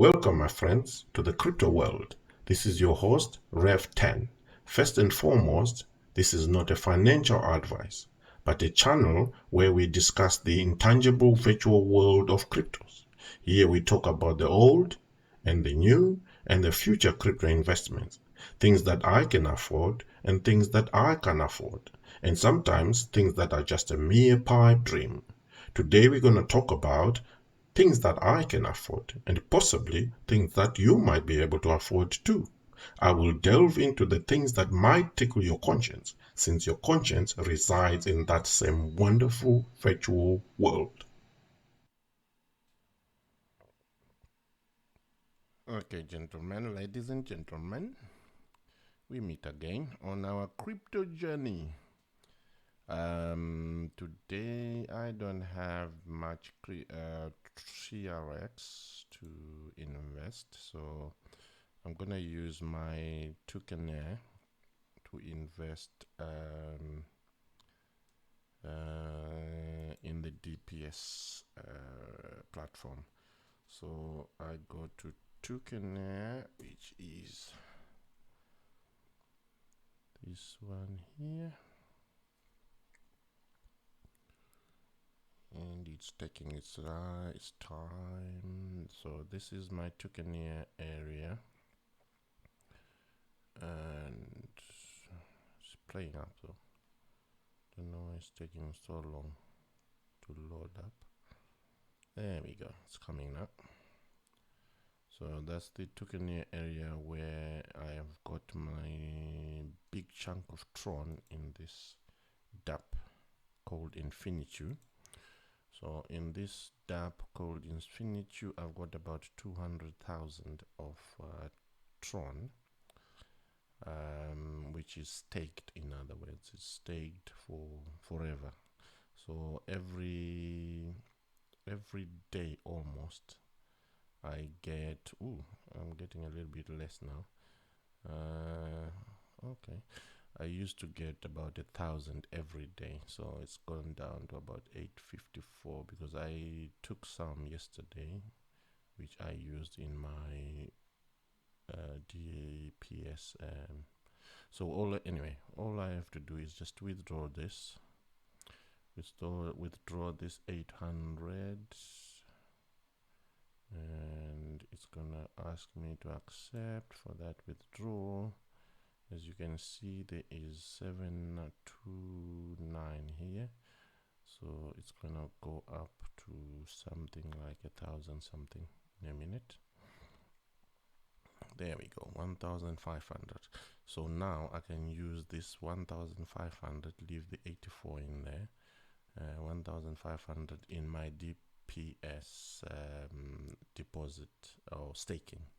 Welcome, my friends, to the crypto world. This is your host, Rev10. First and foremost, this is not a financial advice, but a channel where we discuss the intangible virtual world of cryptos. Here we talk about the old and the new and the future crypto investments, things that I can afford and things that I can afford, and sometimes things that are just a mere pipe dream. Today we're going to talk about things that I can afford, and possibly things that you might be able to afford too. I will delve into the things that might tickle your conscience, since your conscience resides in that same wonderful virtual world. Okay, gentlemen, ladies and gentlemen, we meet again on our crypto journey. Today I don't have much TRX to invest, so I'm gonna use my tokenaire to invest in the DPS platform. So I go to tokenaire, which is this one here, and it's taking its time. So this is my tokenaire area, and it's playing up though. Don't know why it's taking so long to load up. There we go, it's coming up. So that's the tokenaire area where I have got my big chunk of Tron in this DApp called Infinitu. So in this DApp called Infinitu, I've got about 200,000 of Tron, which is staked. In other words, it's staked for forever. So every day almost, I get. Ooh, I'm getting a little bit less now. Okay. I used to get about 1,000 every day, so it's gone down to about 854 because I took some yesterday, which I used in my DPS. So all I have to do is just withdraw this. Withdraw this 800, and it's gonna ask me to accept for that withdrawal. As you can see, there is 729 here, so it's gonna go up to something like 1,000 something in a minute. There we go, 1,500. So now I can use this 1,500, leave the 84 in there, 1,500 in my DPS deposit or staking,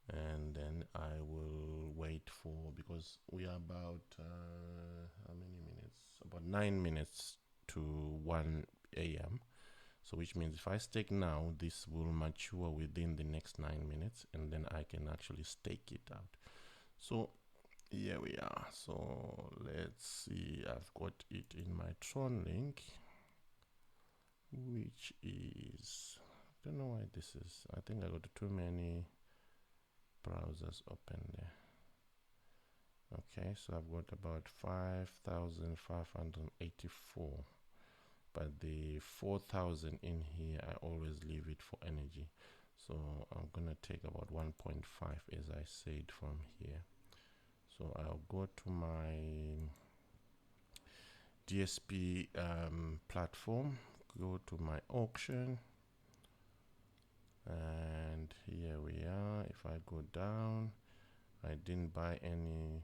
and then I will wait for, because we are about how many minutes, about 9 minutes to 1 a.m. So which means if I stake now, this will mature within the next 9 minutes, and then I can actually stake it out. So here we are. So let's see, I've got it in my Tron link, which is, I don't know why this is, I think I got too many browsers open there. Okay, so I've got about 5,584, but the 4,000 in here, I always leave it for energy. So I'm gonna take about 1.5, as I said, from here. So I'll go to my DSP platform, go to my auction, and here we are. If I go down, I didn't buy any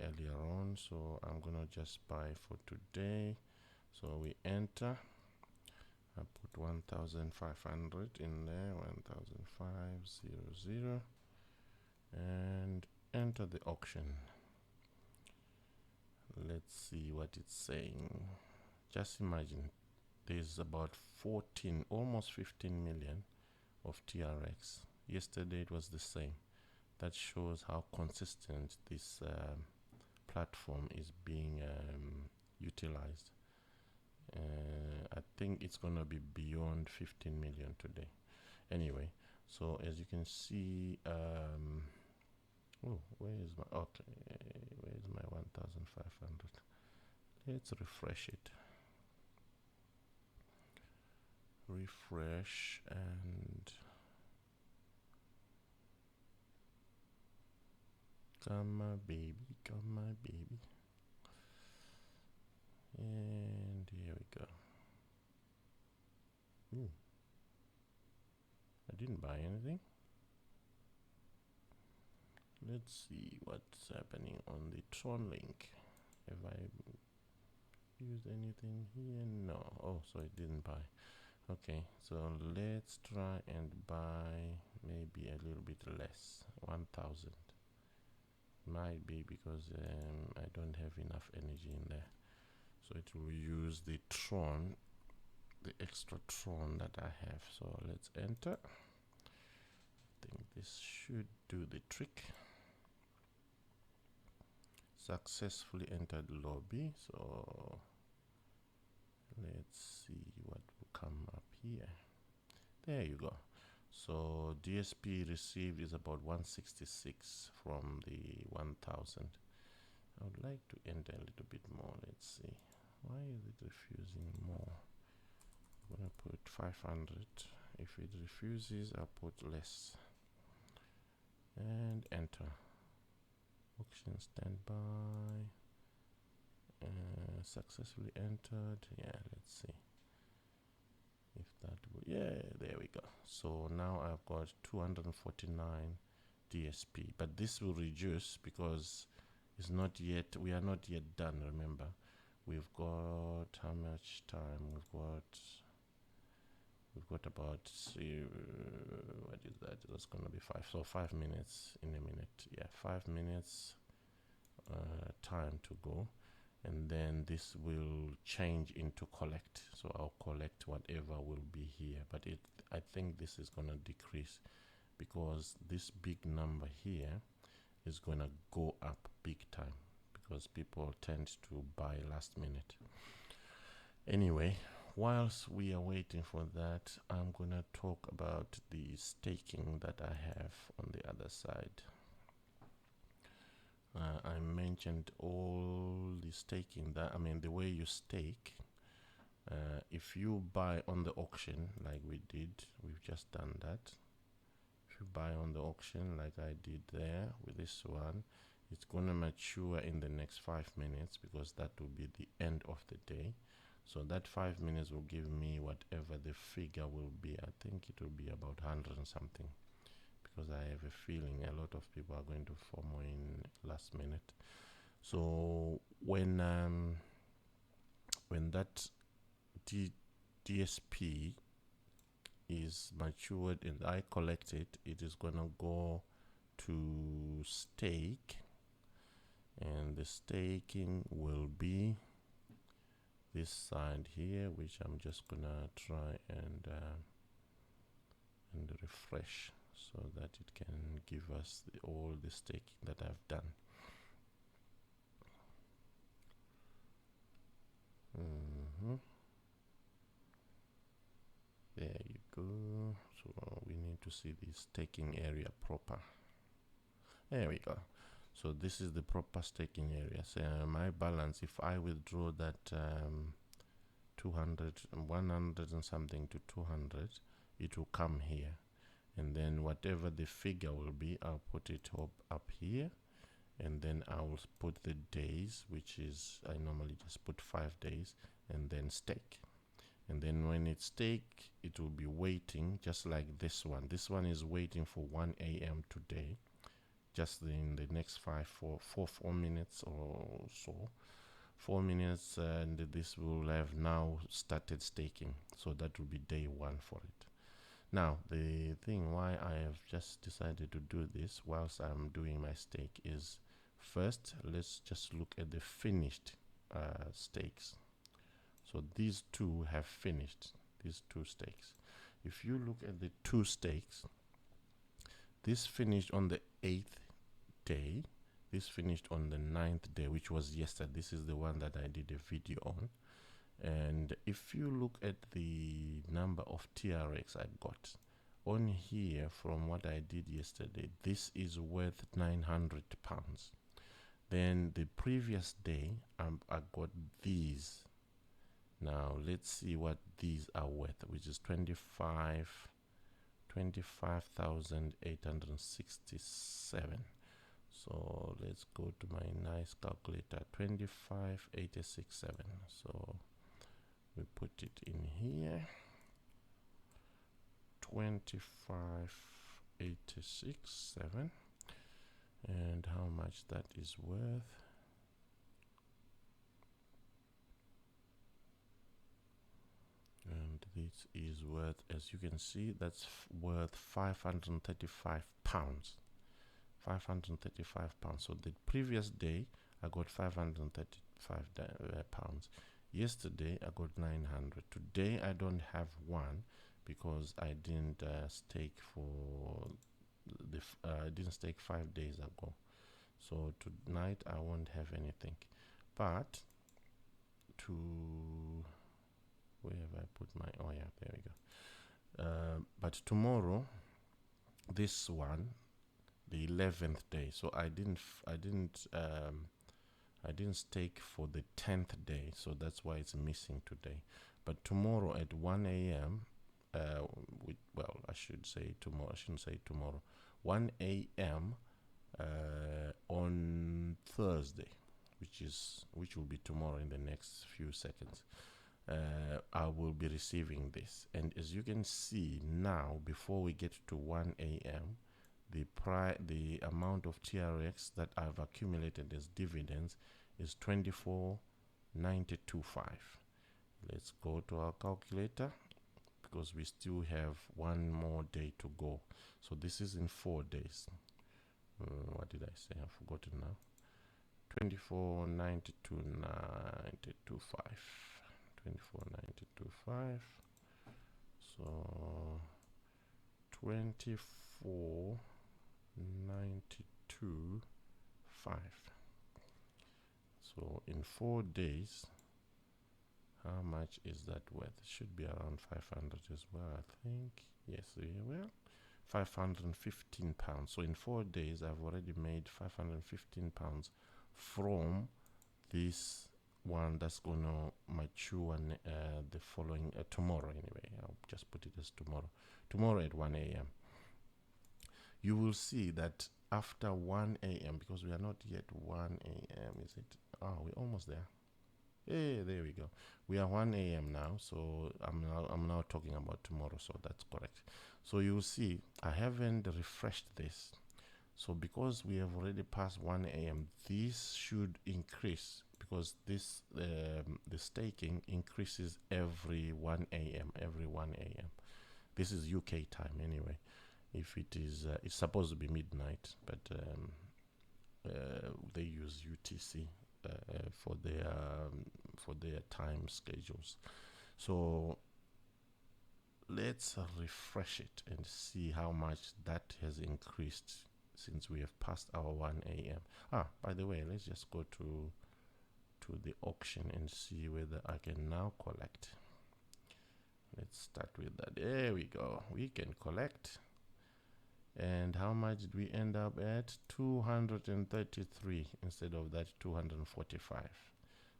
earlier on, so I'm gonna just buy for today. So we enter, I put 1,500 in there, 1,500, and enter the auction. Let's see what it's saying. Just imagine, there's about 14, almost 15 million of TRX. Yesterday it was the same. That shows how consistent this platform is being utilized. I think it's gonna be beyond 15 million today. Anyway, So as you can see, oh, where is my, okay, where is my 1500? Let's refresh it. Refresh and come my baby, come my baby. And here we go. Ooh. I didn't buy anything. Let's see what's happening on the Tron link. Have I used anything here? No. Oh, so I didn't buy. Okay, so let's try and buy maybe a little bit less. 1000. Might be because I don't have enough energy in there. So it will use the Tron, the extra Tron that I have. So let's enter. I think this should do the trick. Successfully entered lobby. So let's see what will come up here. There you go. So DSP received is about 166 from the 1000. I would like to enter a little bit more. Let's see. Why is it refusing more? I'm gonna put 500. If it refuses, I'll put less. And enter. Auction standby. Successfully entered. Yeah, let's see if that will, yeah, there we go. So now I've got 249 DSP, but this will reduce because it's not yet, we are not yet done. Remember, we've got how much time? We've got about what is that? That's gonna be 5. So 5 minutes in a minute. Yeah, 5 minutes time to go, and then this will change into collect. So I'll collect whatever will be here, but I think this is gonna decrease because this big number here is gonna go up big time because people tend to buy last minute. Anyway, whilst we are waiting for that, I'm gonna talk about the staking that I have on the other side. I mentioned all the staking that, I mean, the way you stake. If you buy on the auction like we did, we've just done that. If you buy on the auction like I did there with this one, it's gonna mature in the next 5 minutes because that will be the end of the day. So that 5 minutes will give me whatever the figure will be. I think it will be about 100 and something, because I have a feeling a lot of people are going to FOMO in last minute. So when that DSP is matured and I collect it, it is gonna go to stake, and the staking will be this side here, which I'm just gonna try and refresh so that it can give us all the staking that I've done. There you go. So we need to see the staking area proper. There we go. So this is the proper staking area. So my balance, if I withdraw that 200, 100 and something to 200, it will come here. And then whatever the figure will be, I'll put it up here. And then I'll put the days, which is, I normally just put 5 days, and then stake. And then when it's stake, it will be waiting just like this one. This one is waiting for 1 a.m. today, just in the next 4 minutes or so. 4 minutes, and this will have now started staking. So that will be day 1 for it. Now, the thing why I have just decided to do this whilst I'm doing my stake is, first, let's just look at the finished stakes. So these two have finished, these 2 stakes. If you look at the 2 stakes, this finished on the 8th day, this finished on the 9th day, which was yesterday. This is the one that I did a video on. And if you look at the number of TRX I got, on here, from what I did yesterday, this is worth £900. Then the previous day, I got these. Now let's see what these are worth, which is 25,867. So let's go to my nice calculator. 25,867. So we put it in here. 25,867, and how much that is worth. And this is worth, as you can see, that's worth £535. £535. So the previous day I got £535. Yesterday I got 900. Today I don't have one because I didn't stake for the I didn't stake 5 days ago. So tonight I won't have anything. But to where have I put my, oh yeah, there we go. But tomorrow, this one, the 11th day, so I didn't stake for the 10th day, so that's why it's missing today. But tomorrow at 1 a.m. Well, I should say tomorrow. I shouldn't say tomorrow. 1 a.m. On Thursday, which will be tomorrow in the next few seconds. I will be receiving this, and as you can see now, before we get to 1 a.m., the amount of TRX that I've accumulated as dividends is 24,925. Let's go to our calculator because we still have one more day to go. So this is in 4 days. What did I say? I've forgotten now. 24,925. 24,925. So 24,925. So in 4 days, how much is that worth? It should be around 500 as well, I think. Yes, well, £515. So in 4 days, I've already made £515 from this one that's gonna mature the following tomorrow. Anyway, I'll just put it as tomorrow at 1 a.m. You will see that after 1 a.m., because we are not yet 1 a.m., is it? Oh, we're almost there. Hey, there we go. We are 1 a.m. now, so I'm now talking about tomorrow, so that's correct. So you will see I haven't refreshed this. So because we have already passed 1 a.m., this should increase, because this the staking increases every 1 a.m. This is UK time anyway. If it is it's supposed to be midnight, but they use UTC for their time schedules. So let's refresh it and see how much that has increased since we have passed our 1 a.m. By the way, let's just go to the auction and see whether I can now collect. Let's start with that. There we go. We can collect. And how much did we end up at? 233 instead of that 245.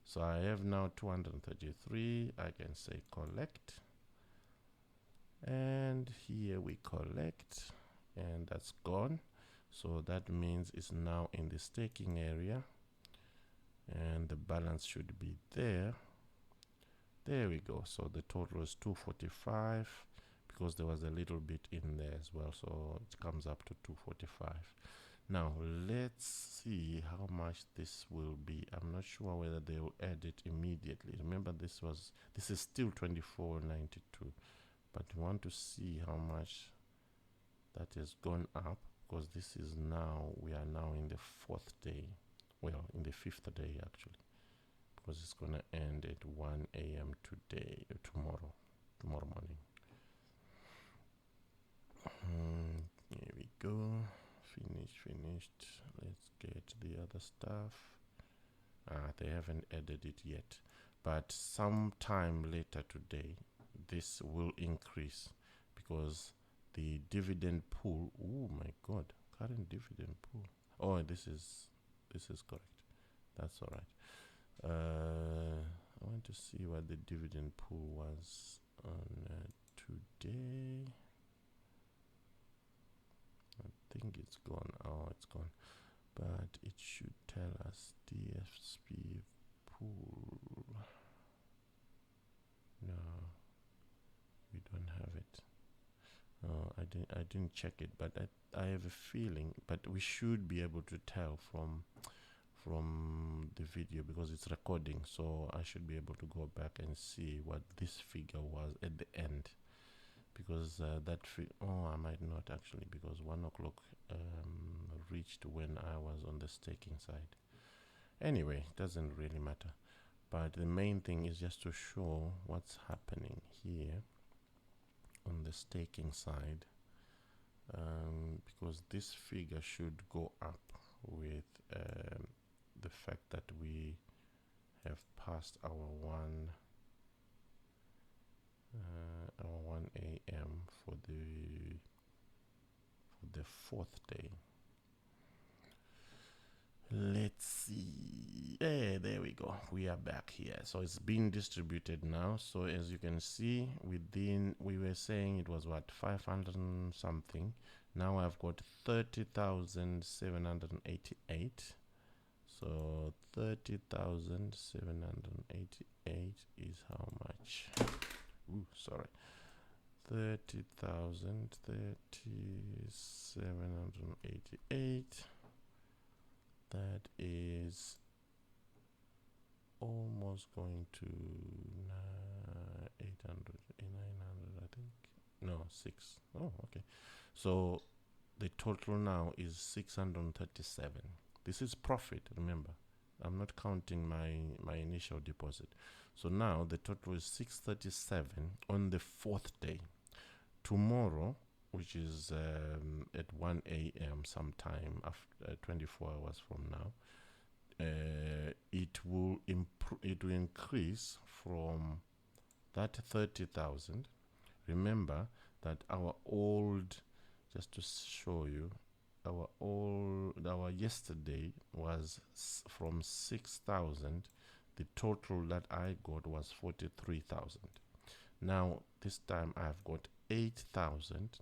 So I have now 233. I can say collect. And here we collect. And that's gone. So that means it's now in the staking area. And the balance should be there. There we go. So the total is 245. Because there was a little bit in there as well, so it comes up to 245. Now let's see how much this will be. I'm not sure whether they will add it immediately. Remember, this is still 24.92, but we want to see how much that has gone up, because this is now, we are now in the 4th day, well, in the 5th day actually, because it's gonna end at 1 a.m. today, tomorrow morning. Here we go. Finished. Let's get the other stuff. They haven't added it yet, but sometime later today this will increase, because the dividend pool. Oh my god, current dividend pool. Oh, this is correct. That's all right. I want to see what the dividend pool was on today. I think it's gone. Oh, it's gone. But it should tell us DSP pool. No, we don't have it. I didn't check it, but I have a feeling. But we should be able to tell from the video because it's recording. So I should be able to go back and see what this figure was at the end. Because I might not actually, because 1 o'clock reached when I was on the staking side. Anyway, doesn't really matter. But the main thing is just to show what's happening here on the staking side, because this figure should go up with the fact that we have passed our 1 a.m. for the 4th day. Let's see. There we go. We are back here. So it's being distributed now. So as you can see, we were saying it was what, 500 and something. Now I've got 30,788. So 30,788 is how much? Ooh, sorry. 30,788. That is almost going to 800, 900, I think. No, 6. Oh, okay. So the total now is 637. This is profit, remember. I'm not counting my initial deposit. So now the total is 637 on the 4th day. Tomorrow, which is at 1 a.m. sometime after 24 hours from now, it will increase from that 30,000. Remember that our old, just to show you, our yesterday was from 6,000. The total that I got was 43,000. Now this time I've got 8,000,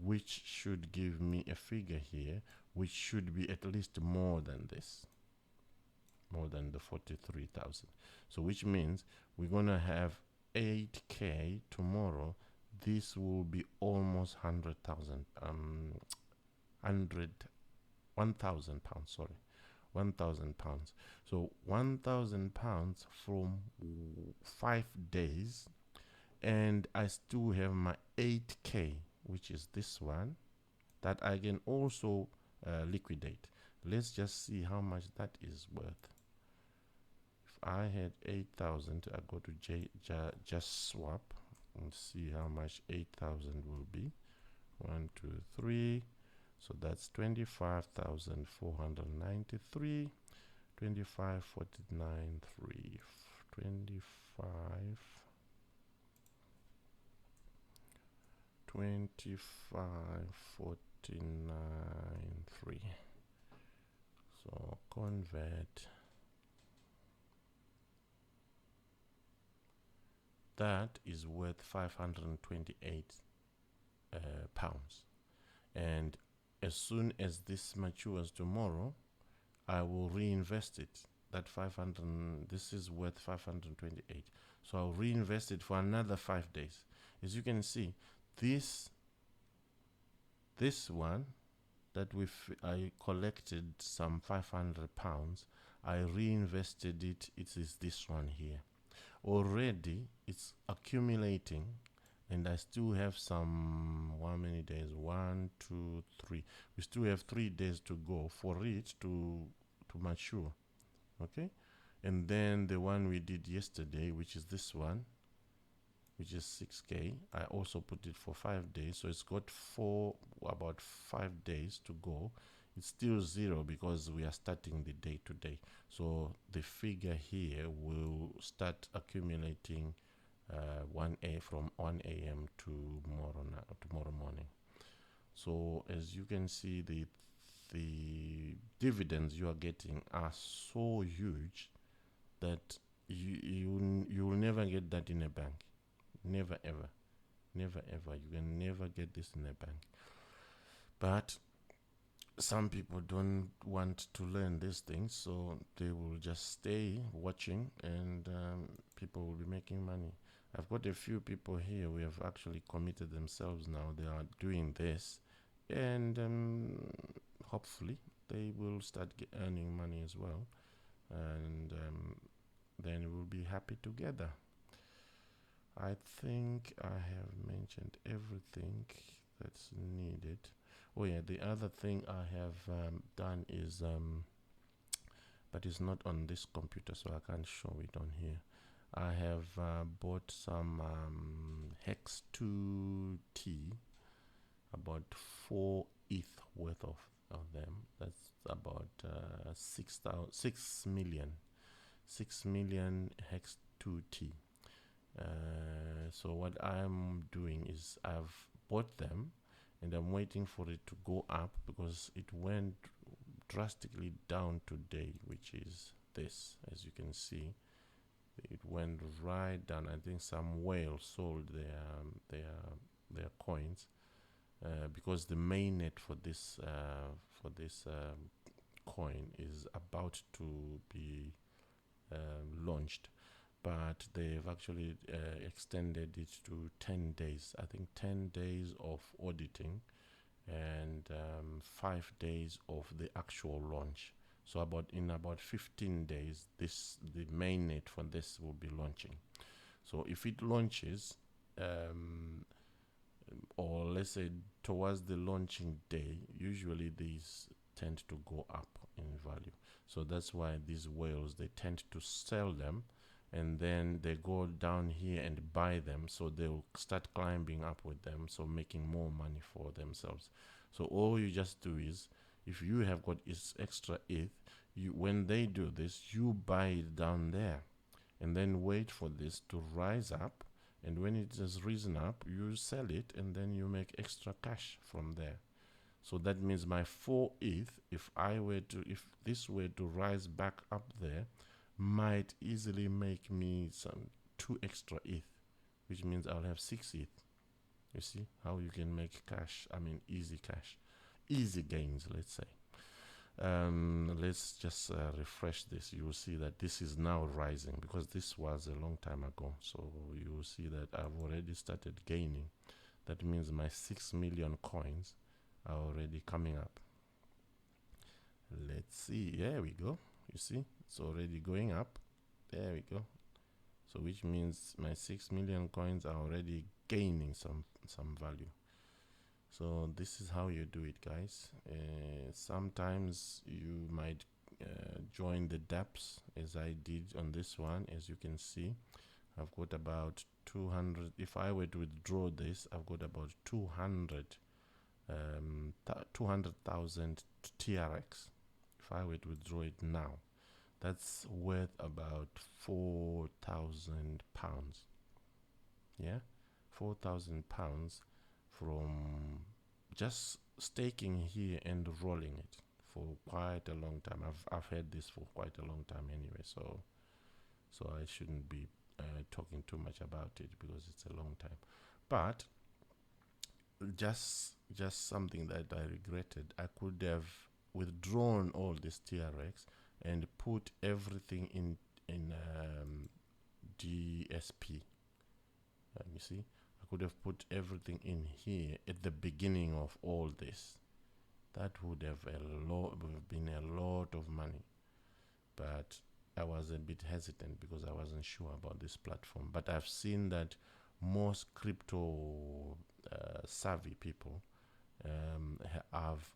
which should give me a figure here which should be at least more than this, more than the 43,000. So which means we're gonna have 8k tomorrow. This will be almost 1,000 pounds, sorry, 1,000 pounds. So 1,000 pounds from 5 days, and I still have my 8k, which is this one, that I can also liquidate. Let's just see how much that is worth. If I had 8,000, I go to just swap and see how much 8,000 will be. 1, 2, 3. So that's 25,493. 25,493. 25,493. So convert. That is worth 528 pounds. And as soon as this matures tomorrow, I will reinvest it. That 500, this is worth 528. So I'll reinvest it for another 5 days. As you can see, this one that I collected some 500 pounds, I reinvested it. It is this one here. Already it's accumulating, and I still have some, how many days? 1, 2, 3. We still have 3 days to go for it to mature. Okay, and then the one we did yesterday, which is this one, which is 6k, I also put it for 5 days, so it's got about 5 days to go. It's still 0 because we are starting the day to day. So the figure here will start accumulating from 1 a.m. to tomorrow morning. So as you can see, the dividends you are getting are so huge that you will never get that in a bank. Never ever, never ever. You can never get this in a bank. But some people don't want to learn these things, so they will just stay watching, and people will be making money. I've got a few people here who have actually committed themselves now. They are doing this, and hopefully they will start earning money as well, and then we'll be happy together. I think I have mentioned everything that's needed. Oh yeah, the other thing I have done is, but it's not on this computer, so I can't show it on here. I have bought some Hex 2T, about 4 ETH worth of them. That's about 6 million Hex 2T. So what I'm doing is I've bought them, and I'm waiting for it to go up, because it went drastically down today, which is this. As you can see, it went right down. I think some whale sold their coins, because the mainnet for this coin is about to be launched, but they've actually extended it to 10 days. I think 10 days of auditing, and 5 days of the actual launch. So in about 15 days, the mainnet for this will be launching. So if it launches, or let's say towards the launching day, usually these tend to go up in value. So that's why these whales, they tend to sell them, and then they go down here and buy them, so they'll start climbing up with them, so making more money for themselves. So all you just do is, if you have got extra ETH, when they do this, you buy it down there, and then wait for this to rise up, and when it has risen up, you sell it, and then you make extra cash from there. So that means my 4 ETH, if this were to rise back up there, might easily make me some 2 extra ETH, which means I'll have 6 ETH. You see how you can make cash? I mean, easy cash, easy gains, let's say. Let's just refresh this. You will see that this is now rising, because this was a long time ago. So you will see that I've already started gaining. That means my 6 million coins are already coming up. Let's see. There we go. You see, it's already going up. There we go. So which means my 6 million coins are already gaining some value. So this is how you do it, guys. Sometimes you might join the dApps, as I did on this one. As you can see, I've got about 200. If I were to withdraw this, I've got about 200,000 TRX. If I were to withdraw it now, that's worth about £4,000. Yeah, £4,000 from just staking here and rolling it for quite a long time. I've had this for quite a long time anyway, so I shouldn't be talking too much about it, because it's a long time. But just something that I regretted, I could have withdrawn all this TRX and put everything in DSP. You see, I could have put everything in here at the beginning of all this. That would have been a lot of money, but I was a bit hesitant because I wasn't sure about this platform. But I've seen that most crypto savvy people have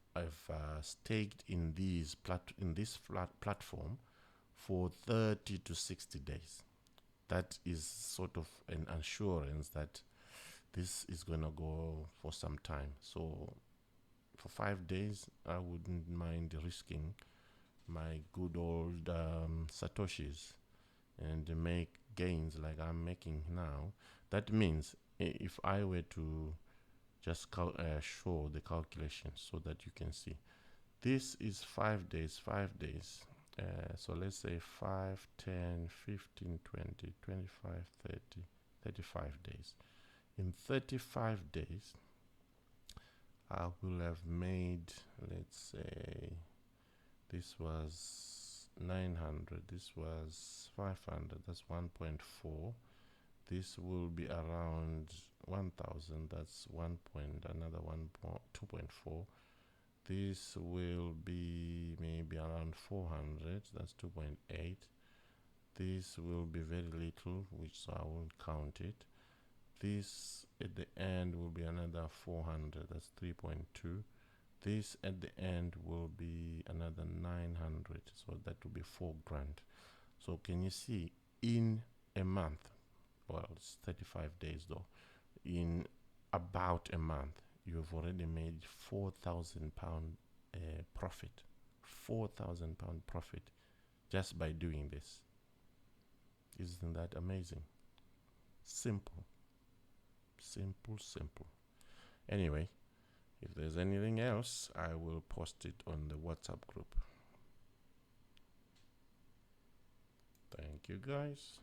staked in this platform for 30 to 60 days. That is sort of an assurance that this is going to go for some time. So for 5 days, I wouldn't mind risking my good old Satoshis and make gains like I'm making now, that means if I were to just show the calculations so that you can see, this is 5 days, 5 days. So let's say 5, 10, 15, 20, 25, 30, 35 days. In 35 days, I will have made, let's say, this was 900, this was 500, that's 1.4. This will be around 1000, that's another 2.4. This will be maybe around 400, that's 2.8. This will be very little, which so I won't count it. This at the end will be another 400, that's 3.2. This at the end will be another 900, so that will be 4 grand. So can you see, in a month, well, it's 35 days though, in about a month, you've already made £4,000 profit. £4,000 profit just by doing this. Isn't that amazing? Simple. Simple, simple. Anyway, if there's anything else, I will post it on the WhatsApp group. Thank you, guys.